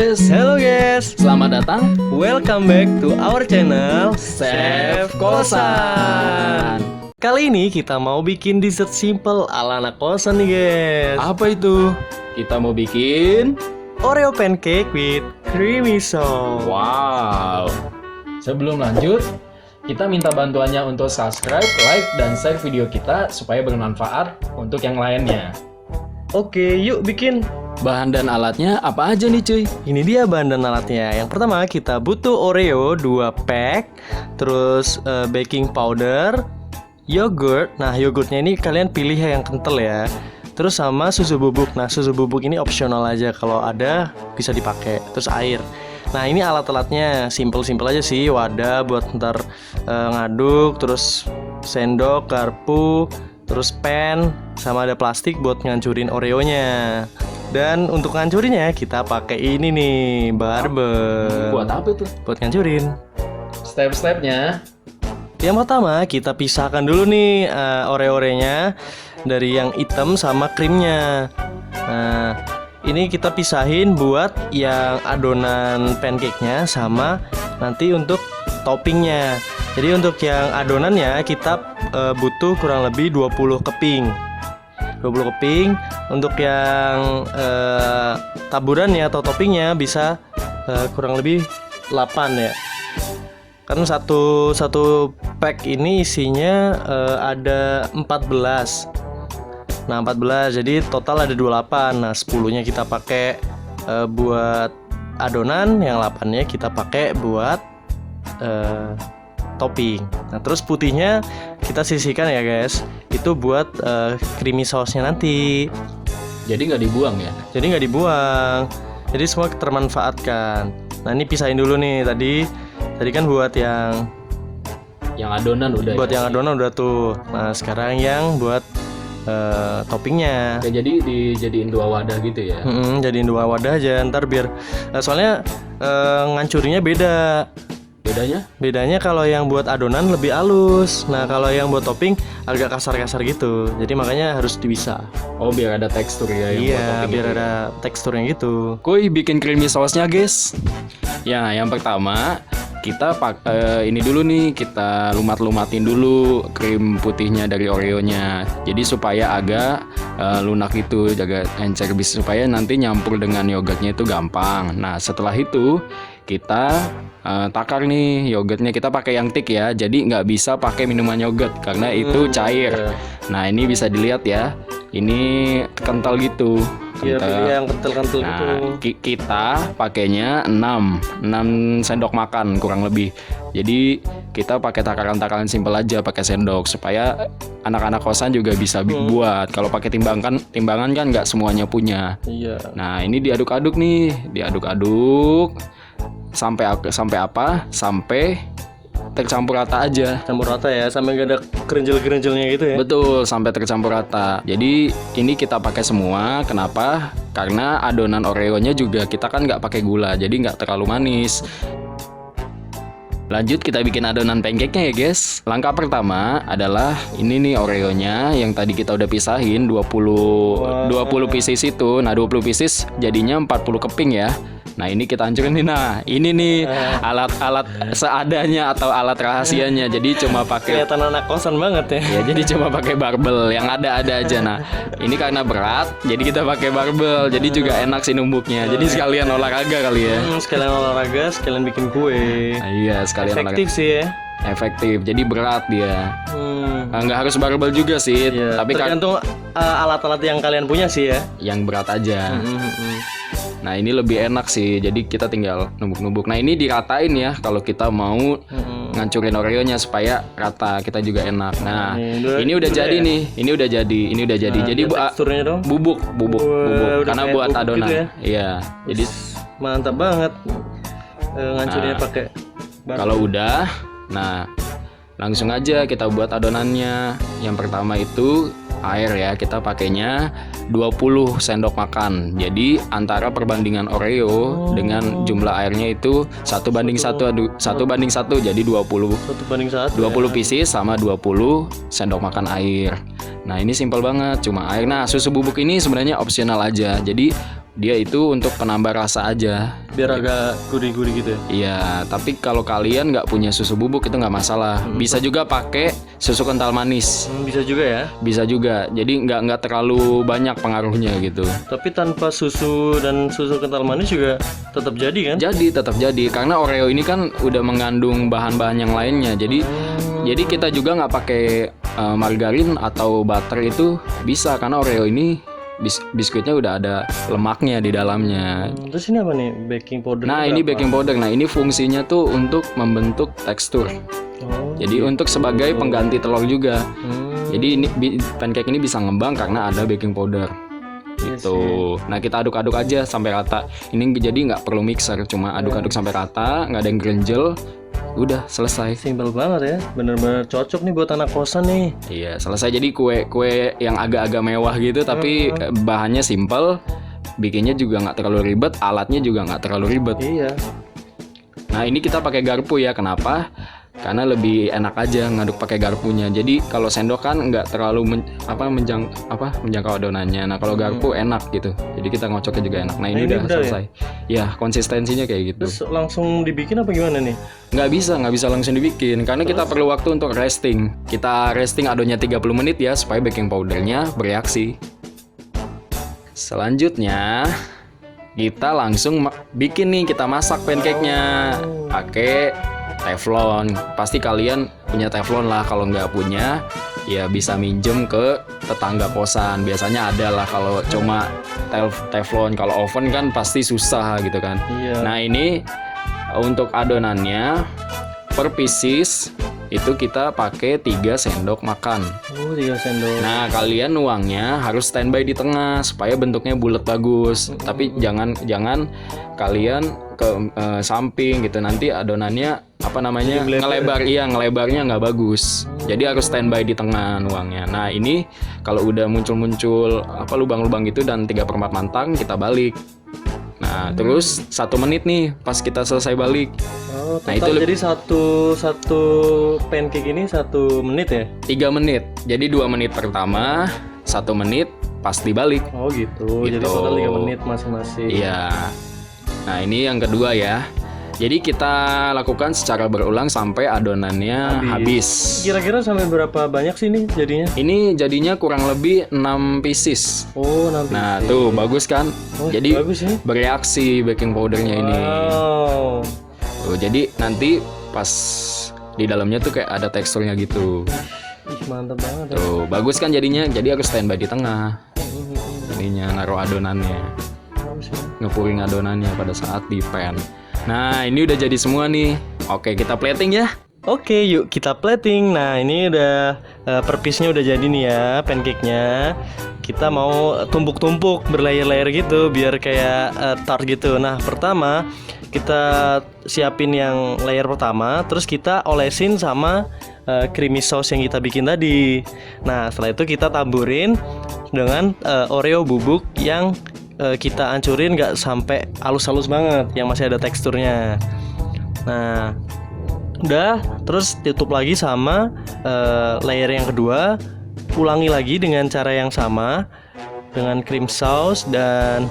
Hello guys, Selamat datang welcome back to our channel Chef Kosan. Kali ini kita mau bikin dessert simple ala anak kosan nih guys. Apa itu? Kita mau bikin Oreo pancake with creamy sauce. wow. Sebelum lanjut, kita minta bantuannya untuk subscribe, like, dan share video kita supaya bermanfaat untuk yang lainnya. Oke, yuk bikin. Bahan dan alatnya apa aja nih cuy? Ini dia bahan dan alatnya. Yang pertama kita butuh Oreo 2 pack, terus baking powder, yogurt. Nah, yogurtnya ini kalian pilih yang kental ya. Terus sama susu bubuk. Nah, susu bubuk ini opsional aja, kalau ada bisa dipakai. Terus air. Nah, ini alat-alatnya simple-simple aja sih. Wadah buat ntar ngaduk, terus sendok, garpu, terus pan, sama ada plastik buat ngancurin Oreonya. Dan untuk ngancurinnya kita pakai ini nih, barbel. Buat apa itu? Buat ngancurin. Step-stepnya. Yang pertama kita pisahkan dulu nih Oreo-orenya dari yang hitam sama krimnya. Nah, ini kita pisahin buat yang adonan pancake-nya sama nanti untuk toppingnya. Jadi untuk yang adonannya kita butuh kurang lebih 20 keping. 20 keping. Untuk yang taburannya atau toppingnya bisa kurang lebih 8 ya. Karena satu pack ini isinya ada 14. Nah, 14. Jadi total ada 28. Nah, 10-nya kita pakai buat adonan, yang 8-nya kita pakai buat topping. Nah, terus putihnya kita sisihkan ya guys. Itu buat creamy sauce-nya nanti. Jadi nggak dibuang ya? Jadi nggak dibuang. Jadi semua termanfaatkan. Nah, ini pisahin dulu nih. Tadi kan buat yang adonan udah. Buat ya? yang adonan udah tuh. Nah, sekarang yang buat toppingnya. Oke, jadi dijadiin 2 wadah gitu ya? Jadiin 2 wadah aja. Ntar biar soalnya ngancurinya beda. Bedanya kalau yang buat adonan lebih halus. Nah, kalau yang buat topping agak kasar-kasar gitu. Jadi makanya harus dipisah. Oh, biar ada tekstur ya yang buat Iya, topping biar itu. ada teksturnya gitu. Kuy bikin creamy sauce-nya guys. Ya, yang pertama kita ini dulu nih, kita lumat-lumatin dulu krim putihnya dari Oreonya. Jadi supaya agak lunak gitu, jaga encer bisa supaya nanti nyampur dengan yogurtnya itu gampang. Nah, setelah itu kita takar nih yogurtnya, kita pakai yang thick ya. Jadi nggak bisa pakai minuman yogurt karena itu cair. Nah, ini bisa dilihat ya. Ini kental gitu. Iya, pilih yang kental-kental gitu. Nah, kita pakainya 6 sendok makan kurang lebih. Jadi kita pakai takaran-takaran simpel aja, pakai sendok supaya anak-anak kosan juga bisa buat. Kalau pakai timbangan kan nggak semuanya punya. Iya. Nah, ini diaduk-aduk nih, diaduk-aduk sampai apa? Sampai tercampur rata aja. Campur rata ya, sampai gak ada kerenjel-kerenjelnya gitu ya. Betul, sampai tercampur rata. Jadi ini kita pakai semua. Kenapa? Karena adonan Oreonya juga kita kan nggak pakai gula, jadi nggak terlalu manis. Lanjut kita bikin adonan pancake-nya ya guys. Langkah pertama adalah ini nih Oreonya yang tadi kita udah pisahin 20 pieces itu. Nah, 20 pieces jadinya 40 keping ya. Nah, ini kita hancurin nih. Nah, ini nih alat-alat seadanya atau alat rahasianya. Jadi cuma pakai, Kelihatan anak kosan banget ya. ya, jadi cuma pakai barbel yang ada aja. Nah, ini karena berat, jadi kita pakai barbel. Jadi juga enak sih numbuknya. Jadi sekalian olahraga kali ya. Sekalian olahraga, sekalian bikin kue. Nah, iya, sekalian Efektif sih ya. efektif. Jadi berat dia. Nggak harus barbel juga sih, Iya, tapi kan tergantung alat-alat yang kalian punya sih ya. yang berat aja. Nah, ini lebih enak sih. Jadi kita tinggal numbuk-numbuk. Nah, ini diratain ya kalau kita mau ngancurin Oreonya supaya rata, kita juga enak. Nah, ini udah jadi ya? nih. Ini udah jadi. Jadi teksturnya dong. bubuk udah karena kayak buat bubuk adonan. gitu ya? Iya. Jadi Mantap banget. Ngancurinnya pakai kalau udah, nah langsung aja kita buat adonannya. Yang pertama itu air ya, kita pakainya 20 sendok makan. Jadi antara perbandingan Oreo dengan jumlah airnya itu 1:1, jadi 20 1:1 20 pieces sama 20 sendok makan air. Nah, ini simpel banget, cuma air. Nah, susu bubuk ini sebenarnya opsional aja. Jadi dia itu untuk penambah rasa aja. Biar agak gurih-gurih gitu ya. Iya, tapi kalau kalian nggak punya susu bubuk itu nggak masalah. Bisa juga pakai susu kental manis. Bisa juga ya. Bisa juga. Jadi nggak terlalu banyak pengaruhnya gitu. Tapi tanpa susu dan susu kental manis juga tetap jadi kan? Tetap jadi karena Oreo ini kan udah mengandung bahan-bahan yang lainnya. Jadi kita juga nggak pakai margarin atau butter itu bisa karena Oreo ini biskuitnya udah ada lemaknya di dalamnya. Terus ini apa nih? Baking powder. Nah, ini baking powder. Nah, ini fungsinya tuh untuk membentuk tekstur. Jadi untuk sebagai pengganti telur juga. Jadi ini pancake ini bisa ngembang karena ada baking powder. Gitu. Nah, kita aduk-aduk aja sampai rata. Ini jadi nggak perlu mixer, cuma aduk-aduk sampai rata, nggak ada yang gerenjel. Udah selesai. Simpel banget ya, bener-bener cocok nih buat anak kosan nih. Iya, selesai. Jadi kue yang agak-agak mewah gitu, tapi bahannya simpel, bikinnya juga nggak terlalu ribet, alatnya juga nggak terlalu ribet. Iya. Nah, ini kita pakai garpu ya. Kenapa? Karena lebih enak aja ngaduk pakai garpunya. Jadi kalau sendok kan nggak terlalu menjangkau adonannya. Nah, kalau garpu enak gitu. Jadi kita ngocoknya juga enak. Nah, ini udah selesai. Ya, konsistensinya kayak gitu. Terus langsung dibikin apa gimana nih? Nggak bisa langsung dibikin karena kita perlu waktu untuk resting. Kita resting adonnya 30 menit ya supaya baking powdernya bereaksi. Selanjutnya kita langsung bikin nih, kita masak pancake-nya pakai teflon. Pasti kalian punya teflon lah. Kalau nggak punya ya bisa minjem ke tetangga kosan. Biasanya ada lah. Kalau cuma teflon, kalau oven kan pasti susah gitu kan. Iya. Nah, ini untuk adonannya per pieces itu kita pakai 3 sendok makan. 3 sendok. Nah, kalian nuangnya harus standby di tengah supaya bentuknya bulat bagus. Tapi jangan kalian ke samping gitu, nanti adonannya ngelebar. Iya, ngelebarnya nggak bagus. Jadi harus standby di tengah nuangnya. Nah, ini kalau udah muncul lubang-lubang gitu dan 3/4 matang, kita balik. Nah, terus 1 menit nih pas kita selesai balik. Nah, itu jadi satu pancake ini 1 menit ya? 3 menit. Jadi 2 menit pertama, 1 menit pas dibalik. Oh gitu. Jadi total 3 menit masing-masing. Iya. Nah, ini yang kedua ya. Jadi kita lakukan secara berulang sampai adonannya habis. Kira-kira sampai berapa banyak sih ini jadinya? Ini jadinya kurang lebih 6 pieces. Oh, 6 pieces. Nah, tuh bagus kan? Jadi bagus ya? bereaksi baking powdernya ini. Wow. Tuh, jadi nanti pas di dalamnya tuh kayak ada teksturnya gitu. Mantap banget. Tuh, bagus kan jadinya? Jadi harus standby di tengah. Ininya naruh adonannya. Ngepuring adonannya pada saat di pan. Nah, ini udah jadi semua nih. Oke, kita plating ya. Oke, yuk kita plating. Nah, ini udah per piece-nya udah jadi nih ya, pancake-nya. Kita mau tumpuk-tumpuk berlayer-layer gitu biar kayak tart gitu. Nah, pertama kita siapin yang layer pertama, terus kita olesin sama creamy sauce yang kita bikin tadi. Nah, setelah itu kita taburin dengan Oreo bubuk yang kita hancurin nggak sampai halus-halus banget, yang masih ada teksturnya. Nah, udah, terus tutup lagi sama layer yang kedua. Ulangi lagi dengan cara yang sama dengan cream sauce dan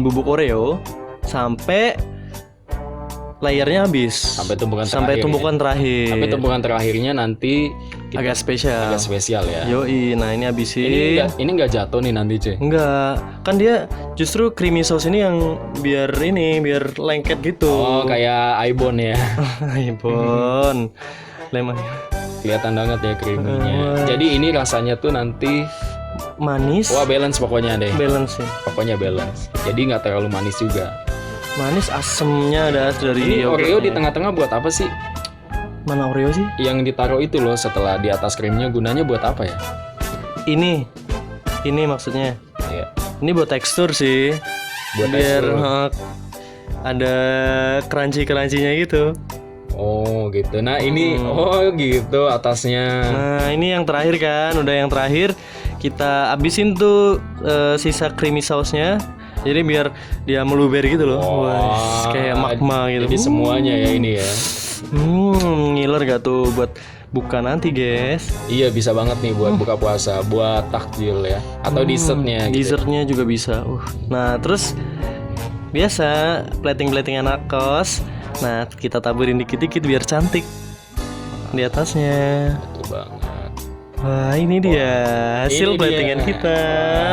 bubuk Oreo sampai layernya habis. Sampai tumpukan terakhir. Tapi tumpukan terakhirnya nanti agak spesial ya. Yoi, nah ini habisin. Ini nggak jatuh nih nanti, cuy. Enggak, kan dia justru creamy sauce ini yang biar lengket gitu. Oh, kayak Aibon ya. Aibon. Lemon. Kelihatan banget ya creamy-nya. Jadi ini rasanya tuh nanti manis. Wah, balance pokoknya deh. Balance ya. Pokoknya balance. Jadi nggak terlalu manis juga. Manis, asemnya ada dari ini Oreo di tengah-tengah buat apa sih? Mana Oreo sih? Yang ditaruh itu loh setelah di atas krimnya, gunanya buat apa ya? Ini maksudnya. Iya. Ini buat tekstur sih. Biar ada crunchy-crunchy-nya gitu. Oh gitu. Nah ini oh gitu atasnya. Nah ini yang terakhir kan, udah yang terakhir kita abisin tuh sisa creamy sauce-nya. Jadi biar dia meluber gitu loh. Wah, kayak magma gitu. Jadi semuanya ya ini ya. Ngiler gak tuh buat buka nanti, guys. Iya, bisa banget nih buat buka puasa, buat takjil ya, atau dessertnya gitu. Dessertnya juga bisa. Nah, terus biasa plating-plating anak kos. Nah, kita taburin dikit-dikit biar cantik di atasnya. Betul banget. Wah, ini dia hasil Ini platingan dia. kita.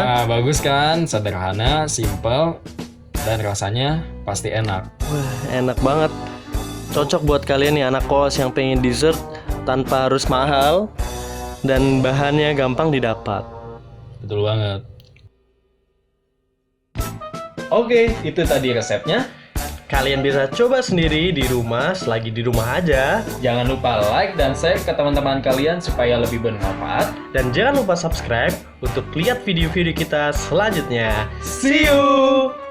Nah, bagus kan? Sederhana, simple, dan rasanya pasti enak. Wah, enak banget. Cocok buat kalian nih anak kos yang pengen dessert tanpa harus mahal dan bahannya gampang didapat. Betul banget. Oke, itu tadi resepnya. Kalian bisa coba sendiri di rumah selagi di rumah aja. Jangan lupa like dan share ke teman-teman kalian supaya lebih bermanfaat. Dan jangan lupa subscribe untuk lihat video-video kita selanjutnya. See you!